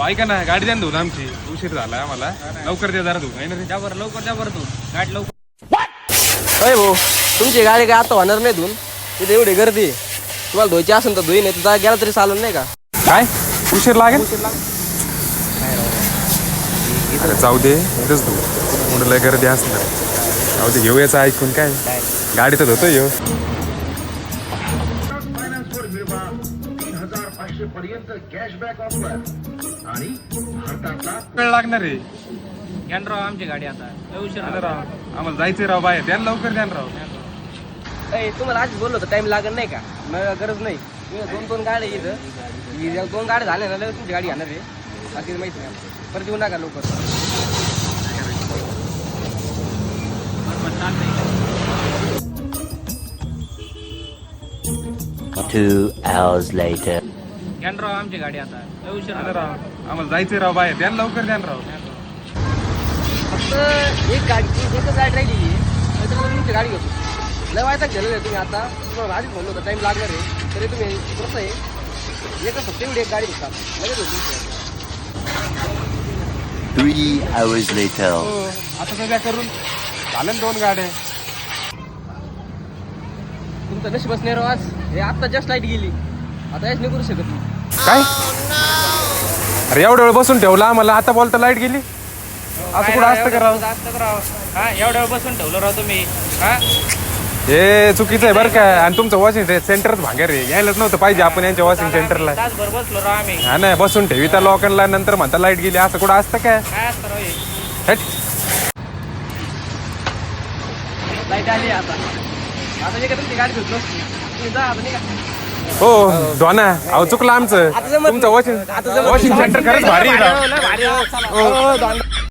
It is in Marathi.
ऐका ना, गाडी द्या ना धुवून आमची, उशीर झाला आम्हाला. लवकर द्या जरा धुवून, आहे ना रे? द्या बरं लवकर, द्या बरं तू गाडी लवकर. अय भाऊ, तुमची गाडी काय आता होणार नाही धुवून. तिथे एवढी गर्दी आहे. तुम्हाला धुवायची असेल तर धुई, नाही तर गेला तरी चालून नाही का? काय उशीर लागेल? अरे जाऊ दे, इथंच धुवू. म्हणून लय गर्दी असणार. जाऊ दे, घेऊ याचं ऐकून. काय गाडी तर धुतोय ह्यो. वेळ लागणार रे. घ्या ना राव आमची गाडी आता, लय उशीर अरे झाला. राव, आम्हाला जायचंय राव बाहेर. द्या ना लवकर, द्या ना राव. अय तुम्हाला आज बोललो होतं टाइम लागत नाही का? मग गरज नाही. तुम्ही दोन गाड्या इथं, 2 गाड्या झाल्या ना लगेच तुमची गाडी आणणार आहे. बाकी माहिती नाही आमचं. परत येऊ नका लवकर. बरं, चालतंय. 2 hours later. घ्या ना राव आमची गाडी आता, लय उशीर अरे झाला. राव, आम्हाला जायचंय राव बाहेर. द्या ना लवकर, द्या ना राव. फक्त एकच गाडी राहिली, तुमची गाडी घेतो. लय वायता गेलेलं आहे तुम्ही आता. तुम्हाला आधीच म्हणलं होतं टाईम लागणार आहे. तरी तुम्ही कसं आहे, एकच फक्त एवढी एक गाडी घेतात लगेच होती. 3 hours later. हो, आता तर द्या करून. झालं ना 2 गाड्या. तुमचं नशीबच नाही राव आज. हे आत्ता जस्ट लाईट गेली. आता हेच नाही करू शकत मी. काय अरे, एवढा वेळ बसून ठेवला आम्हाला, आता बोलता लाईट गेली. असं कुठं असतं का राव? असतं का राव? हा एवढ्या वेळ बसून ठेवलं राव तुम्ही. हा हे चुकीचं आहे बरं का. आणि तुमचं वॉशिंग सेंटरच भांगर आहे. यायलाच नव्हतं पाहिजे आपण यांच्या वॉशिंग सेंटरला. तासभर बसलो राव आम्ही. हा नाही, बसून ठेवी त्या लोकांना, नंतर म्हणता लाईट गेली. असं कुठं असतं काय? काय असतं राव हे? हट. लाईट आली आता. आता जे का तुमची गाडी घेत नसती. तुम्ही जा आता नाही का? हो धोना, अहो चुकलं आमचं. आता जमत तुमचं नाही. आता जमत वॉशिंग नाही. सेंटर खरंच भारी आहे राव. लय भारी आहे. चला.